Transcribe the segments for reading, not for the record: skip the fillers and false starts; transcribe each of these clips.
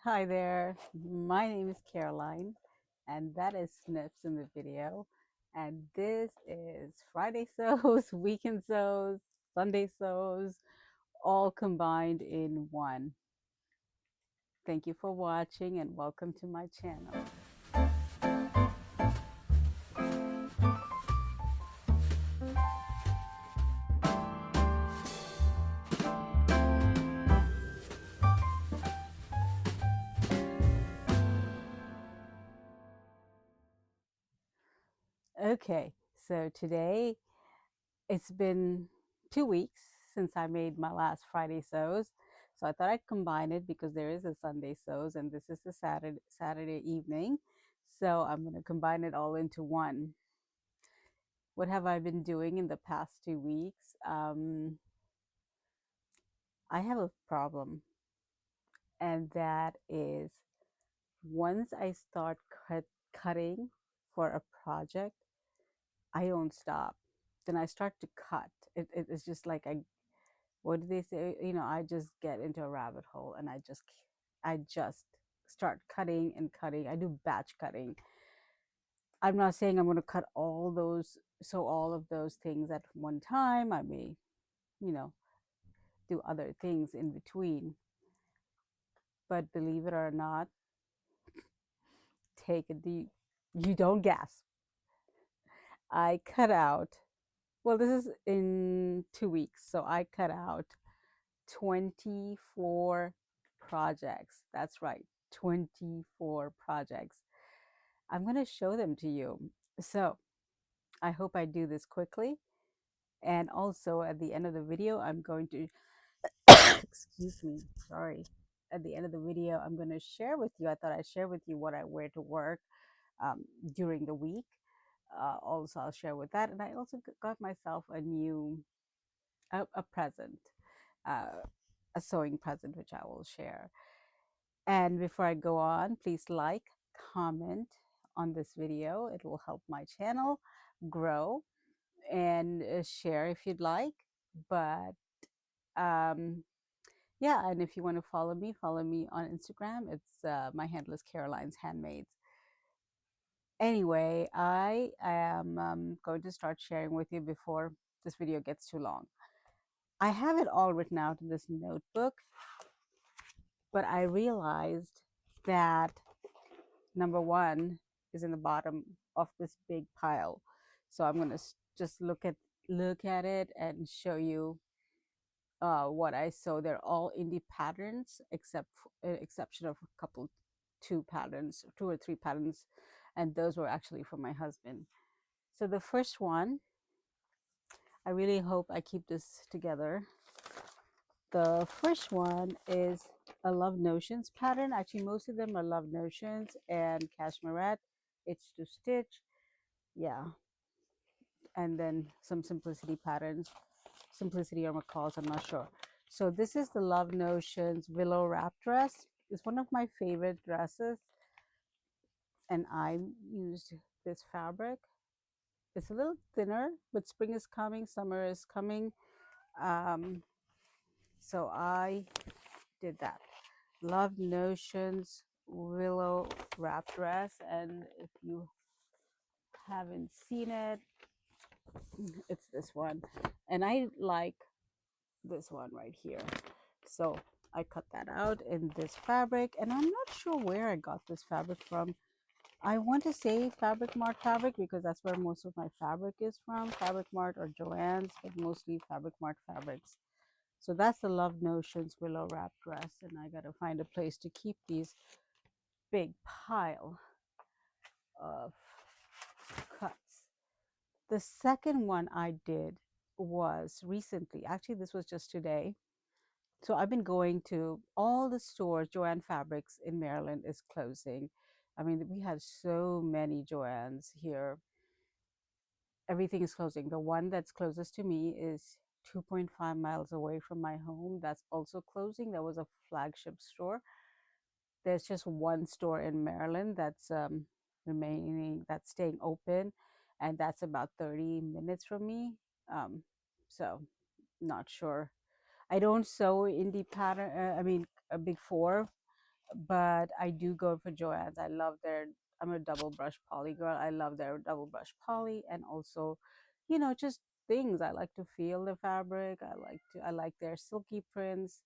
Hi there, my name is Caroline, and that is Snips in the video. And this is Friday sews, weekend sews, Sunday sews, all combined in one. Thank you for watching and welcome to my channel. Okay, so today it's been 2 weeks since I made my last Friday sews. So I thought I'd combine it because there is a Sunday sews and this is the Saturday evening. So I'm going to combine it all into one. What have I been doing in the past 2 weeks? I have a problem, and that is once I start cutting for a project, I don't stop. Then I start to cut. It's just like what do they say? I just get into a rabbit hole and I just start cutting and cutting. I do batch cutting. I'm not saying I'm going to cut all of those things at one time. I may, you know, do other things in between. But believe it or not, take a deep, you don't gasp. I cut out, well, this is in 2 weeks. So I cut out 24 projects. That's right, 24 projects. I'm going to show them to you. So I hope I do this quickly. And also at the end of the video, I'm going to excuse me, sorry. At the end of the video, I'm going to share with you. I thought I'd share with you what I wear to work during the week. Also, I'll share with that. And I also got myself a present, uh, a sewing present, which I will share. And before I go on, please like, comment on this video. It will help my channel grow, and share if you'd like. But um, yeah, and if you want to follow me on Instagram. It's my handle is Caroline's Handmaids. Anyway, I am going to start sharing with you before this video gets too long. I have it all written out in this notebook, but I realized that number one is in the bottom of this big pile. So I'm going to just look at it and show you what I sew. They're all indie patterns, except exception of a couple, two or three patterns, and those were actually from my husband. So the first one, I really hope I keep this together. The first one is a Love Notions pattern. Actually, most of them are Love Notions and Cashmerette. It's to stitch, yeah, and then some Simplicity patterns. Simplicity or McCall's, I'm not sure. So this is the Love Notions Willow Wrap dress. It's one of my favorite dresses, and I used this fabric. It's a little thinner, but spring is coming, summer is coming. So I did that. Love Notions Willow Wrap dress, and if you haven't seen it, it's this one, and I like this one right here. So I cut that out in this fabric, and I'm not sure where I got this fabric from. I want to say Fabric Mart fabric because that's where most of my fabric is from, Fabric Mart or Joann's, but mostly Fabric Mart fabrics. So that's the Love Notions Willow Wrap dress, and I gotta find a place to keep these big pile of cuts. The second one I did was recently, actually this was just today. So I've been going to all the stores. Joann Fabrics in Maryland is closing. I mean, we had so many Joann's here. Everything is closing. The one that's closest to me is 2.5 miles away from my home. That's also closing. That was a flagship store. There's just one store in Maryland that's that's staying open, and that's about 30 minutes from me. So not sure. I don't sew indie pattern. I mean, a big four. but I do go for Joann's. I love their, I'm a double brush poly girl. I love their double brush poly, and also, just things. I like to feel the fabric. I like their silky prints.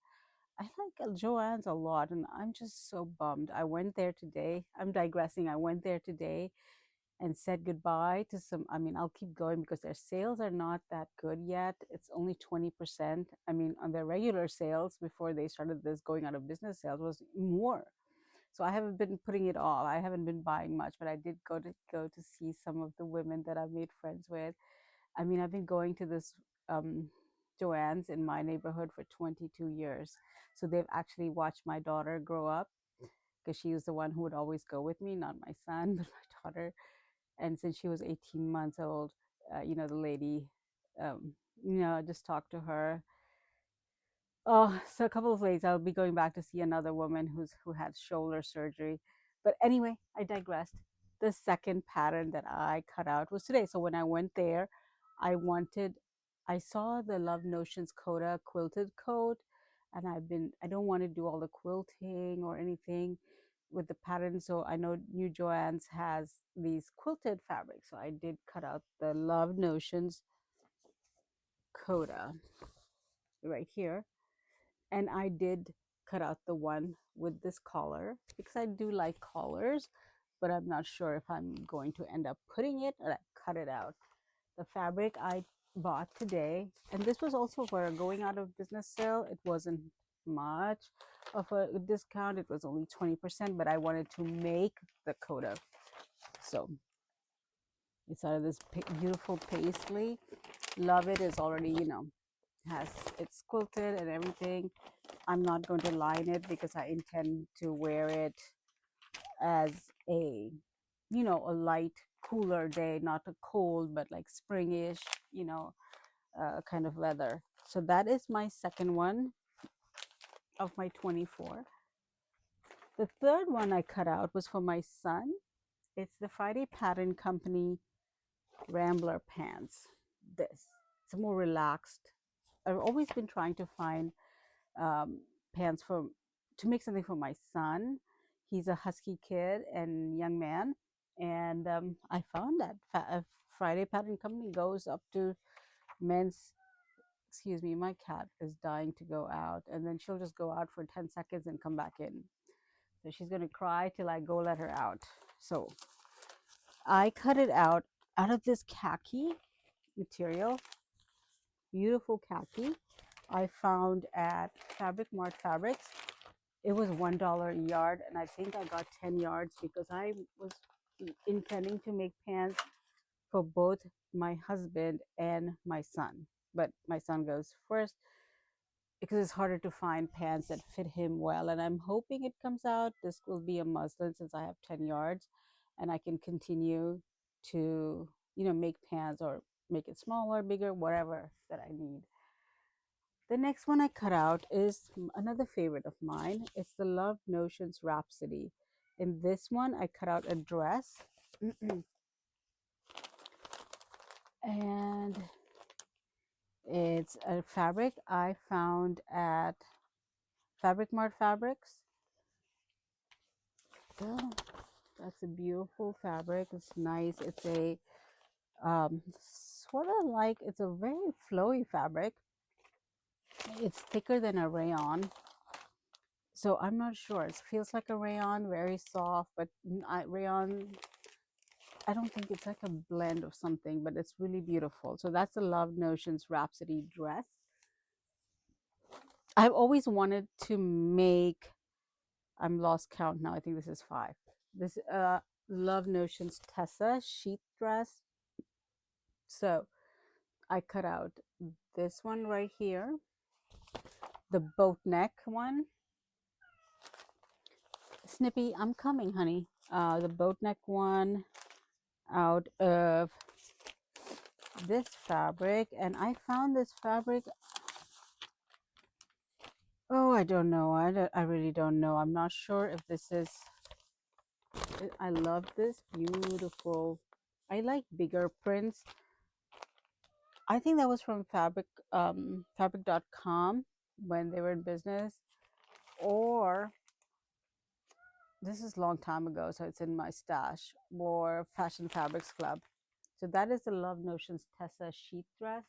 I like Joann's a lot, and I'm just so bummed. I went there today. I'm digressing. I went there today and said goodbye to some. I mean, I'll keep going because their sales are not that good yet. It's only 20%. I mean, on their regular sales before they started this going out of business sales was more. So I haven't been putting it off. I haven't been buying much, but I did go to see some of the women that I've made friends with. I mean, I've been going to this um, Joann's in my neighborhood for 22 years. So they've actually watched my daughter grow up because she was the one who would always go with me, not my son, but my daughter. And since she was 18 months old, the lady, um, I just talked to her. Oh, so a couple of days I'll be going back to see another woman who had shoulder surgery. But anyway, I digressed. The second pattern that I cut out was today. So when I went there, I wanted, I saw the Love Notions Coda quilted coat, and I don't want to do all the quilting or anything with the pattern. So I know New Joann's has these quilted fabrics. So I did cut out the Love Notions Coda right here, and I did cut out the one with this collar because I do like collars, but I'm not sure if I'm going to end up putting it, or I cut it out. The fabric I bought today, and this was also for a going out of business sale. It wasn't much of a discount. It was only 20%, but I wanted to make the coda. So it's out of this beautiful paisley. Love it. Is already, has it's quilted and everything. I'm not going to line it because I intend to wear it as a light, cooler day, not a cold, but like springish, kind of weather. So that is my second one of my 24. The third one I cut out was for my son. It's the Friday Pattern Company Rambler pants. It's more relaxed. I've always been trying to find um, pants to make something for my son. He's a husky kid and young man, and I found that Friday Pattern Company goes up to men's. Excuse me, my cat is dying to go out, and then she'll just go out for 10 seconds and come back in. So she's going to cry till I go let her out. So I cut it out of this khaki material, beautiful khaki I found at Fabric Mart Fabrics. It was $1 a yard, and I think I got 10 yards because I was intending to make pants for both my husband and my son. But my son goes first because it's harder to find pants that fit him well. And I'm hoping it comes out. This will be a muslin since I have 10 yards, and I can continue to, make pants or make it smaller, bigger, whatever that I need. The next one I cut out is another favorite of mine. It's the Love Notions Rhapsody. In this one, I cut out a dress. And it's a fabric I found at Fabric Mart Fabrics. So that's a beautiful fabric. It's nice. It's a sort of like, it's a very flowy fabric. It's thicker than a rayon. So I'm not sure. It feels like a rayon, very soft, but rayon, I don't think it's like a blend of something, but it's really beautiful. So that's the Love Notions Rhapsody dress. I've always wanted to make, I'm lost count now. I think this is 5. This Love Notions Tessa sheath dress. So I cut out this one right here, the boat neck one. Snippy, I'm coming, honey. The boat neck one out of this fabric, and I found this fabric. Oh, I don't know. I really don't know. I'm not sure if this is. I love this beautiful. I like bigger prints. I think that was from fabric.com when they were in business, or this is a long time ago, so it's in my stash, or Fashion Fabrics Club. So that is the Love Notions Tessa sheath dress.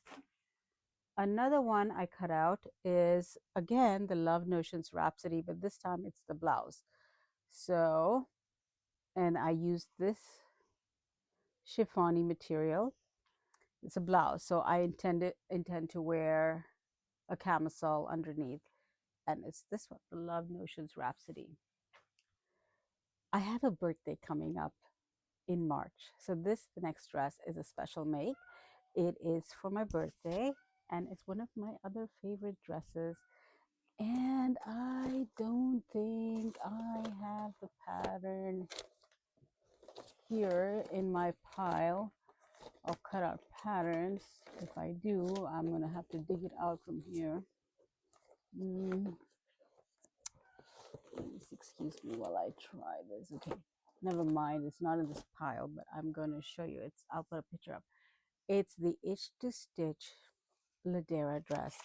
Another one I cut out is, again, the Love Notions Rhapsody, but this time it's the blouse. So, and I used this chiffony material. It's a blouse, so I intend to wear a camisole underneath, and it's this one, the Love Notions Rhapsody. I have a birthday coming up in March, so the next dress is a special make. It is for my birthday, and it's one of my other favorite dresses. And I don't think I have the pattern here in my pile of cutout patterns. If I do, I'm gonna have to dig it out from here. Please excuse me while I try this. Okay, never mind, it's not in this pile, but I'm gonna show you. I'll put a picture up. It's the Itch to Stitch Ladera dress.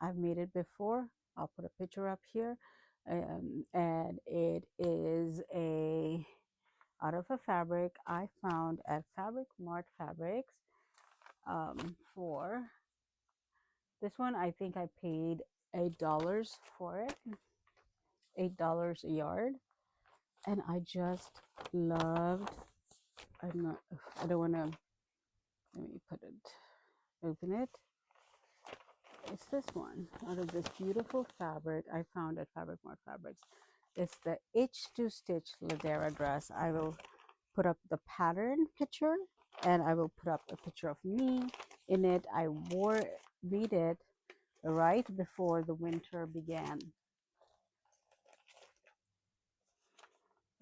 I've made it before. I'll put a picture up here. And it is out of a fabric I found at Fabric Mart Fabrics. For this one, I think I paid $8 for it, $8 a yard, and I just loved. I don't want to. Let me open it. It's this one out of this beautiful fabric I found at Fabric Mart Fabrics. It's the Itch to Stitch Ladera dress. I will put up the pattern picture, and I will put up a picture of me in it. I made it right before the winter began.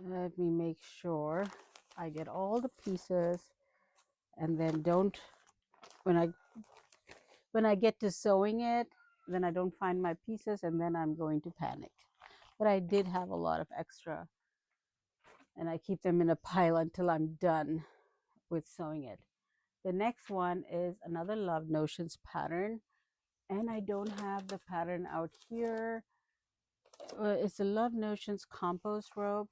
Let me make sure I get all the pieces, and then when I get to sewing it, then I don't find my pieces, and then I'm going to panic. But I did have a lot of extra, and I keep them in a pile until I'm done with sewing it. The next one is another Love Notions pattern, and I don't have the pattern out here. It's a Love Notions compost robe.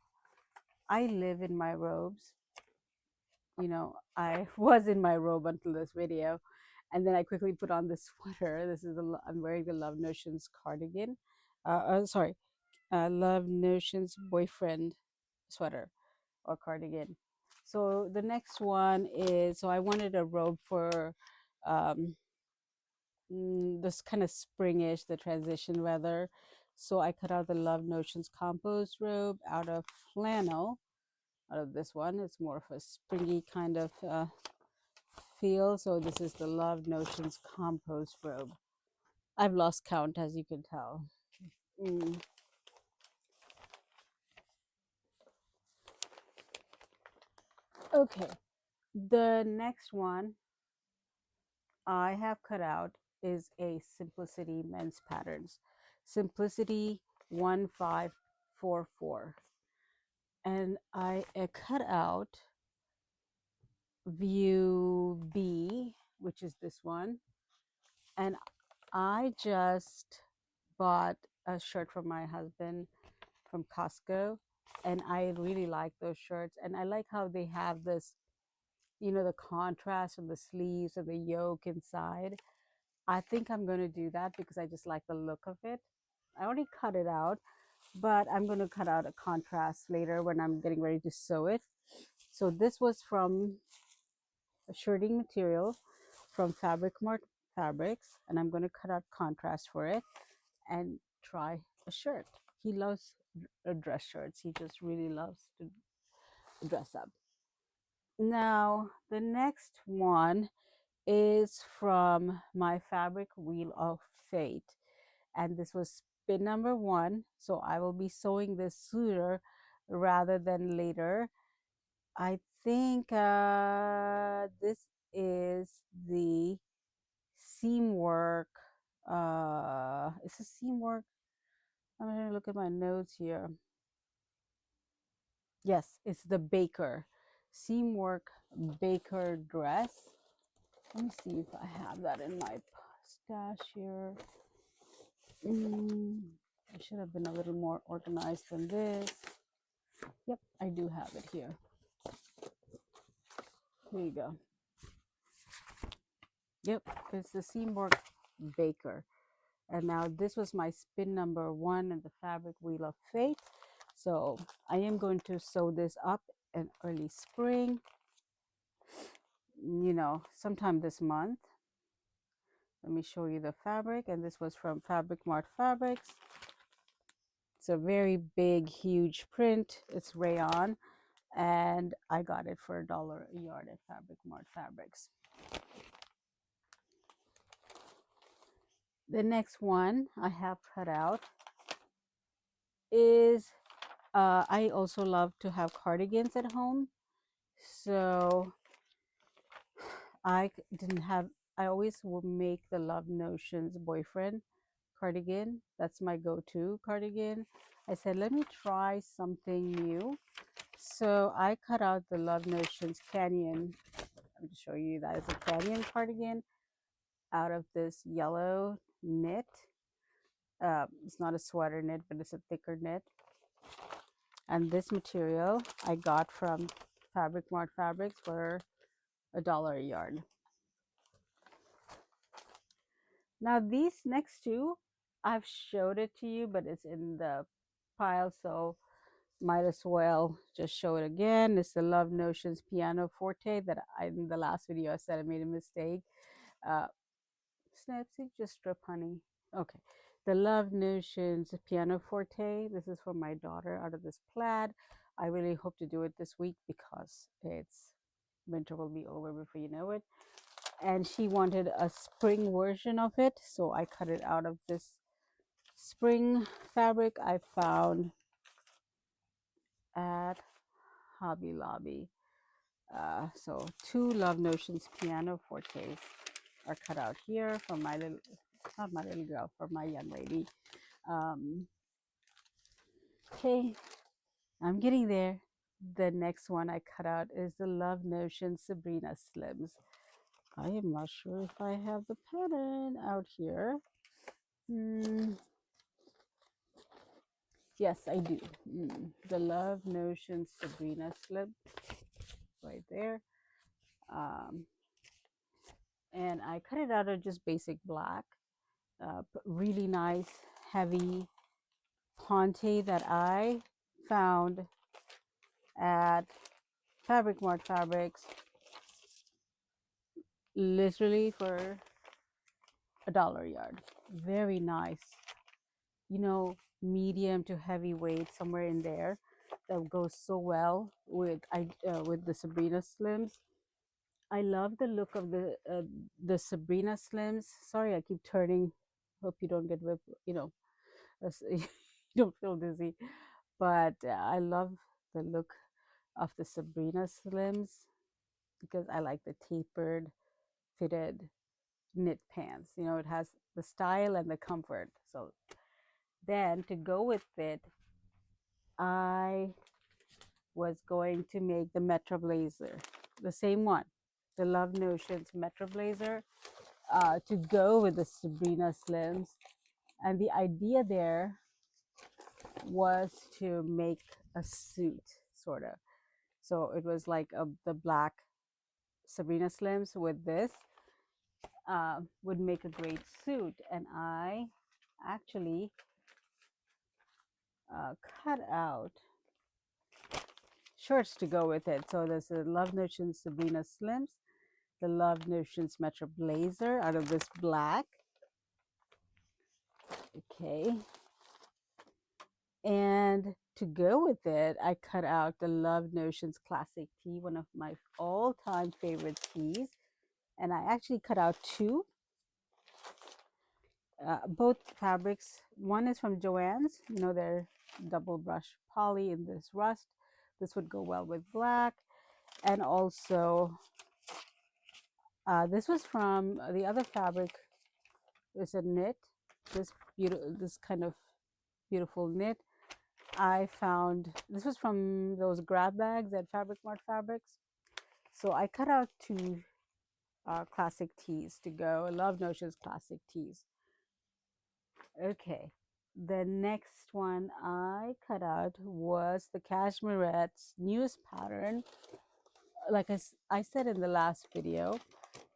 I live in my robes. I was in my robe until this video, and then I quickly put on this sweater. I'm wearing the Love Notions cardigan. Sorry, Love Notions boyfriend sweater or cardigan. So the next one is, so I wanted a robe for um, this kind of springish, the transition weather. So I cut out the Love Notions compost robe out of flannel, out of this one. It's more of a springy kind of feel. So this is the Love Notions compost robe. I've lost count, as you can tell. Okay, the next one I have cut out is a Simplicity Men's Patterns. Simplicity 1544. And I cut out view B, which is this one. And I just bought a shirt from my husband from Costco, and I really like those shirts. And I like how they have this, the contrast of the sleeves and the yoke inside. I think I'm going to do that because I just like the look of it. I already cut it out, but I'm going to cut out a contrast later when I'm getting ready to sew it. So this was from a shirting material from Fabric Mart Fabrics, and I'm going to cut out contrast for it and try a shirt. He loves dress shirts. He just really loves to dress up. Now, the next one is from my Fabric Wheel of Fate, and this was spin number 1. So I will be sewing this sooner rather than later. I think this is the Seamwork. It's a Seamwork. I'm going to look at my notes here. Yes, it's the Baker. Seamwork Baker dress. Let me see if I have that in my stash here. I should have been a little more organized than this. Yep, I do have it here. Here you go. Yep, it's the Seamwork Baker. And now this was my spin number 1 in the fabric Wheel of Fate. So I am going to sew this up in early spring, you know, sometime this month. Let me show you the fabric. And this was from Fabric Mart Fabrics. It's a very big, huge print. It's rayon. And I got it for $1 a yard at Fabric Mart Fabrics. The next one I have cut out is I also love to have cardigans at home. So I didn't have, I always will make the Love Notions boyfriend cardigan. That's my go-to cardigan. I said, let me try something new. So I cut out the Love Notions Canyon. I'm just showing you that it's a Canyon cardigan out of this yellow knit. It's not a sweater knit, but it's a thicker knit. And this material I got from Fabric Mart Fabrics for $1 a yard. Now these next two, I've showed it to you, but it's in the pile, so might as well just show it again. It's the Love Notions Piano Forte that in the last video I said I made a mistake. Snapsy, just strip, honey. Okay. The Love Notions Piano Forte. This is for my daughter out of this plaid. I really hope to do it this week because it's winter will be over before you know it. And she wanted a spring version of it, so I cut it out of this spring fabric I found at Hobby Lobby. So 2 Love Notions Piano Fortes are cut out here for my little, not my little girl, for my young lady. Okay, I'm getting there. The next one I cut out is the Love Notion Sabrina Slims. I am not sure if I have the pattern out here. Yes, I do. The Love Notion Sabrina Slip right there. And I cut it out of just basic black. Really nice, heavy ponte that I found at Fabric Mart Fabrics, literally for $1 a yard. Very nice. You know, medium to heavyweight, somewhere in there. That goes so well with the Sabrina Slims. I love the look of the Sabrina Slims. Sorry, I keep turning. Hope you don't get whipped. You know, you don't feel dizzy. But I love the look of the Sabrina Slims because I like the tapered, fitted knit pants. You know, it has the style and the comfort. So then to go with it, I was going to make the Metro Blazer, the same one, the Love Notions Metro Blazer, to go with the Sabrina Slims. And the idea there was to make a suit, sort of. So it was like the black Sabrina Slims with this would make a great suit. And I actually cut out shirts to go with it. So there's the Love Notions Sabrina Slims, the Love Notions Metro Blazer out of this black. Okay. And to go with it, I cut out the Love Notions Classic Tee, one of my all-time favorite tees. And I actually cut out 2. Both fabrics. One is from Joann's. You know, they're double brush poly in this rust. This would go well with black. And also, this was from the other fabric. It's a knit. This kind of beautiful knit. I found this was from those grab bags at Fabric Mart Fabrics. So I cut out 2 classic tees to go. I love Notions classic tees. Okay, The next one I cut out was the Cashmerette's newest pattern. Like I said in the last video,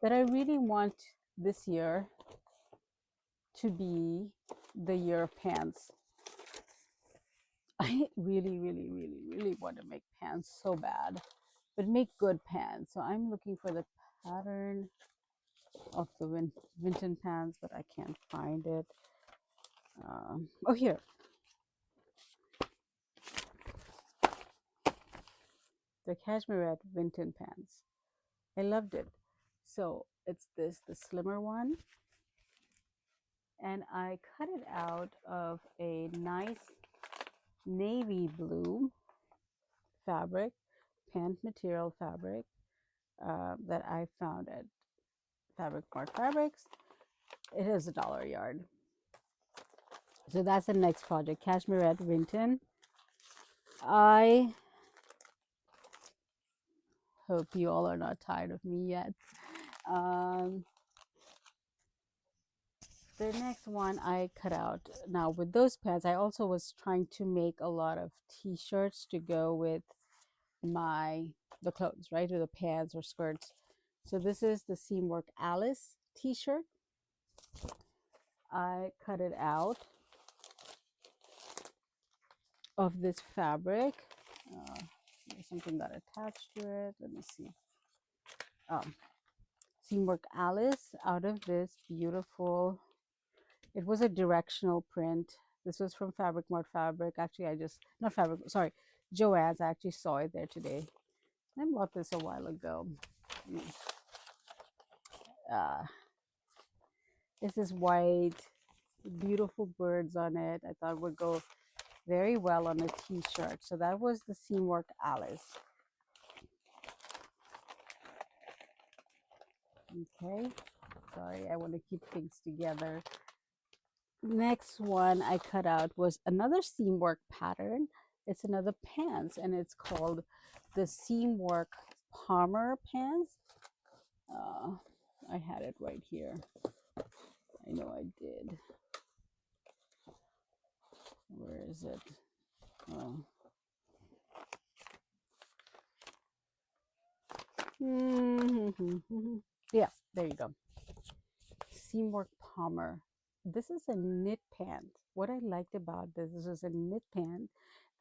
that I really want this year to be the year of pants. I really want to make pants so bad, but make good pants. So I'm looking for the pattern of the Vinton pants, but I can't find it. Oh, here. The Cashmerette Vinton pants. I loved it. So it's the slimmer one. And I cut it out of a nice navy blue fabric, pant material fabric that I found at Fabric Mart Fabrics. It is $1 a yard. So that's the next project, Cashmerette Vinton. I hope you all are not tired of me yet. The next one I cut out. Now with those pants, I also was trying to make a lot of t-shirts to go with the clothes, right? Or the pants or skirts. So this is the Seamwork Alice t-shirt. I cut it out of this fabric. There's something that attached to it. Let me see. Seamwork Alice out of this beautiful, it was a directional print. This was from Fabric Mart Fabric. Actually, not Fabric, sorry, Joann's. I actually saw it there today. I bought this a while ago. This is white, beautiful birds on it. I thought would go very well on a t-shirt. So that was the Seamwork Alice. Okay, sorry, I want to keep things together. Next one I cut out was another Seamwork pattern. It's another pants, and it's called the Seamwork Palmer pants. I had it right here. I know I did. Where is it? Oh. Yeah, there you go. Seamwork Palmer. This is a knit pant. What I liked about this is a knit pant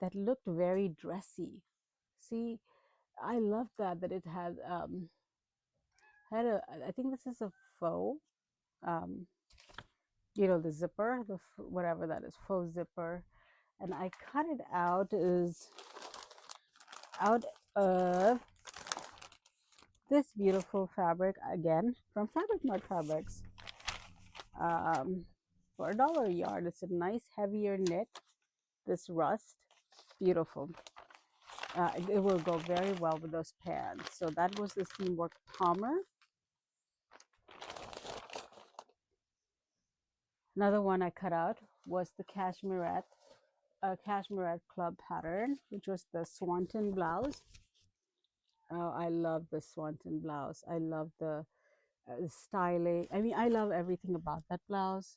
that looked very dressy. See, I love that it had I think this is a faux, you know, the zipper, whatever that is, faux zipper. And I cut it out of this beautiful fabric, again from Fabric Mart Fabrics, for $1 a yard. It's a nice heavier knit, this rust, beautiful. It will go very well with those pants. So that was the Seamwork Palmer. Another one I cut out was the Cashmerette Club pattern, which was the Swanton blouse. Oh, I love the Swanton blouse. I love the styling. I mean, I love everything about that blouse.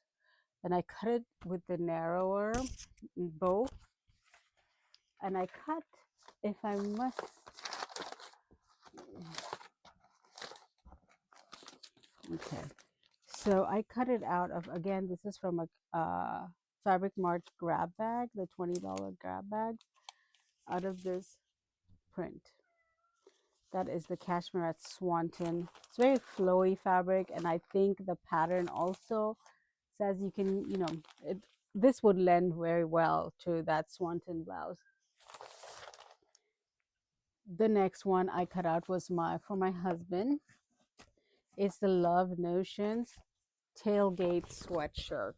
And I cut it with the narrower bow. And I cut, if I must, okay. So I cut it out of, again, this is from a Fabric Mart grab bag, the $20 grab bag, out of this print. That is the Cashmerette Swanton. It's very flowy fabric, and I think the pattern also says you can, you know, this would lend very well to that Swanton blouse. The next one I cut out was for my husband. It's the Love Notions tailgate sweatshirt.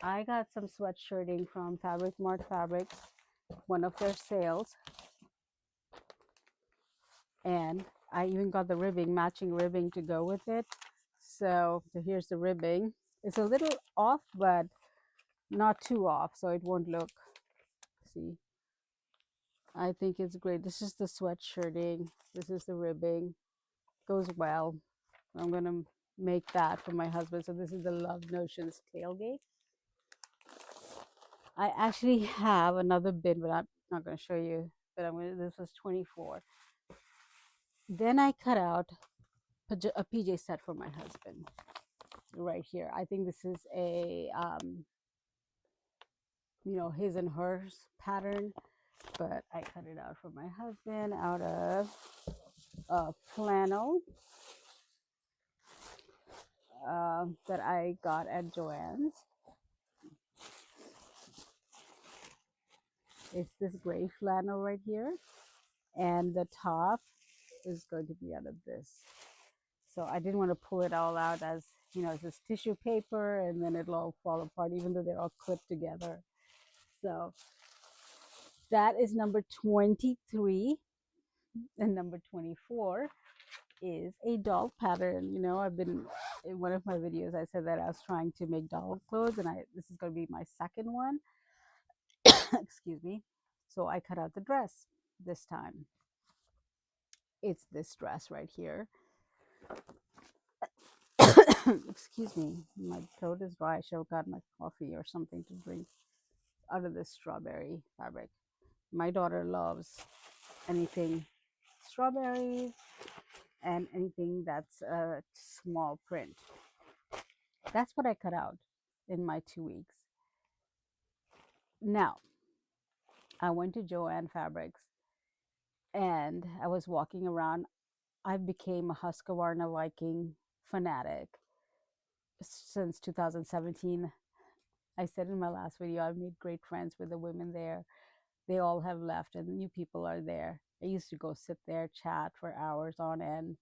I got some sweatshirting from Fabric Mart Fabrics, one of their sales. And I even got the ribbing, matching ribbing to go with it. So here's the ribbing. It's a little off, but not too off, so it won't look, see. I think it's great. This is the sweatshirting. This is the ribbing. Goes well. I'm going to make that for my husband. So this is the Love Notions tailgate. I actually have another bin, but I'm not going to show you. But this was 24. Then I cut out a PJ set for my husband right here. I think this is a, his and hers pattern, but I cut it out for my husband out of flannel that I got at Joann's. It's this gray flannel right here, and the top is going to be out of this. So I didn't want to pull it all out as, it's this tissue paper and then it'll all fall apart, even though they're all clipped together. So that is number 23. And number 24 is a doll pattern. I've been, in one of my videos, I said that I was trying to make doll clothes, and this is going to be my second one. Excuse me. So I cut out the dress this time. It's this dress right here. Excuse me, my throat is dry. I should have gotten my coffee or something to drink out of this strawberry fabric. My daughter loves anything strawberries and anything that's a small print. That's what I cut out in my 2 weeks. Now, I went to Joann Fabrics and I was walking around. I became a Husqvarna Viking fanatic since 2017. I said in my last video, I've made great friends with the women there. They all have left and new people are there. I used to go sit there, chat for hours on end.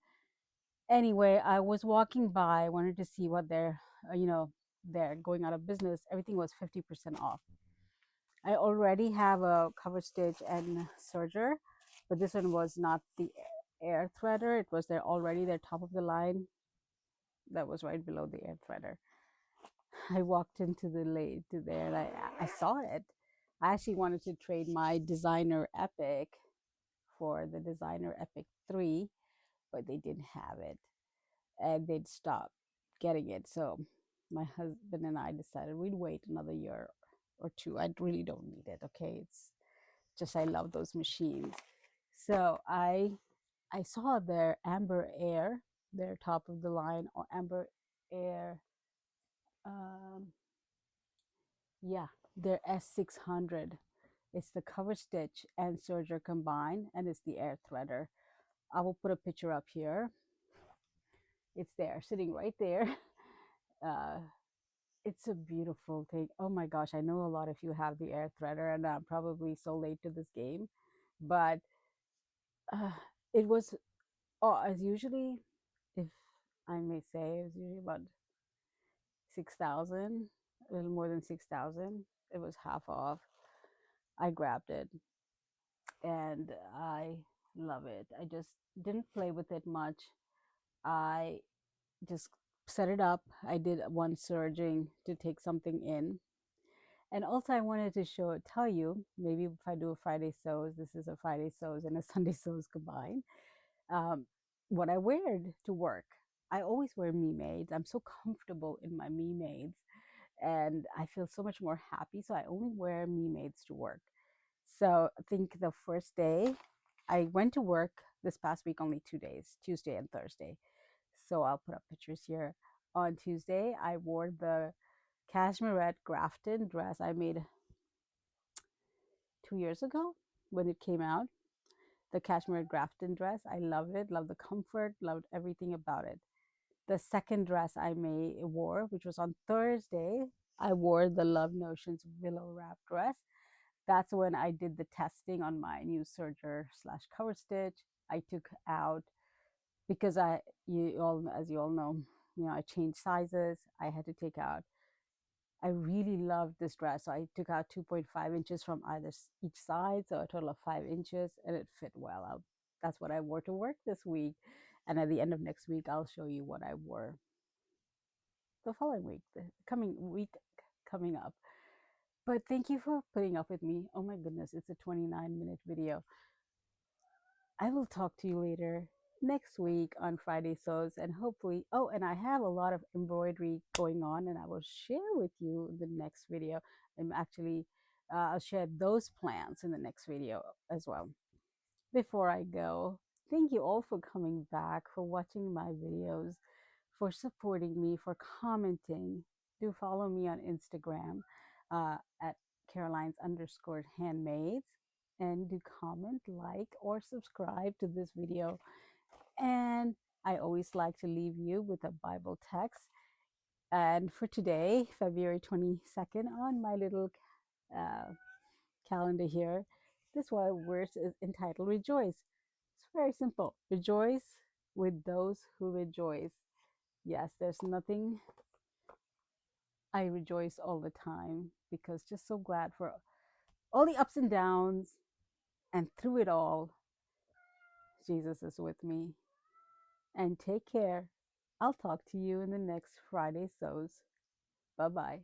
Anyway, I was walking by, wanted to see what they're going out of business. Everything was 50% off. I already have a cover stitch and serger, but this one was not the air threader. It was their top of the line. That was right below the air threader. I walked into there and I saw it. I actually wanted to trade my Designer Epic for the Designer Epic 3, but they didn't have it and they'd stopped getting it. So my husband and I decided we'd wait another year or two. I really don't need it. Okay. It's just, I love those machines. So I saw their Amber Air, their top of the line, or Amber Air. Yeah, their S600. It's the cover stitch and serger combined, and it's the air threader. I will put a picture up here. It's there, sitting right there. Uh, it's a beautiful thing. Oh my gosh, I know a lot of you have the air threader, and I'm probably so late to this game, but uh, it was, as usually, if I may say, it was usually about 6,000, a little more than 6,000. It was half off. I grabbed it and I love it. I just didn't play with it much. I just set it up. I did one serging to take something in. And also I wanted to tell you, maybe if I do a Friday sews, this is a Friday sews and a Sunday sews combined, um, what I wear to work. I always wear me maids. I'm so comfortable in my me maids and I feel so much more happy. So I only wear me maids to work. So I think the first day I went to work this past week, only 2 days, Tuesday and Thursday. So I'll put up pictures here. On Tuesday, I wore the Cashmerette Grafton dress I made 2 years ago when it came out. The Cashmerette Grafton dress. I loved it, loved the comfort, loved everything about it. The second dress I wore, which was on Thursday, I wore the Love Notions Willow Wrap dress. That's when I did the testing on my new serger slash cover stitch. I took out, because as you all know, I changed sizes. I had to take out. I really loved this dress. So I took out 2.5 inches from each side. So a total of 5 inches, and it fit well. That's what I wore to work this week. And at the end of next week, I'll show you what I wore the following week, the coming week coming up. But thank you for putting up with me. Oh my goodness, it's a 29-minute video. I will talk to you later next week on Friday Sews, and hopefully, and I have a lot of embroidery going on, and I will share with you the next video. I'm actually I'll share those plans in the next video as well. Before I go, thank you all for coming back, for watching my videos, for supporting me, for commenting. Do follow me on Instagram at Caroline's_handmaids, and do comment, like, or subscribe to this video. And I always like to leave you with a Bible text. And for today, February 22nd, on my little calendar here, this verse is entitled Rejoice. It's very simple. Rejoice with those who rejoice. Yes, there's nothing. I rejoice all the time because just so glad for all the ups and downs, and through it all, Jesus is with me. And take care. I'll talk to you in the next Friday Sews. Bye-bye.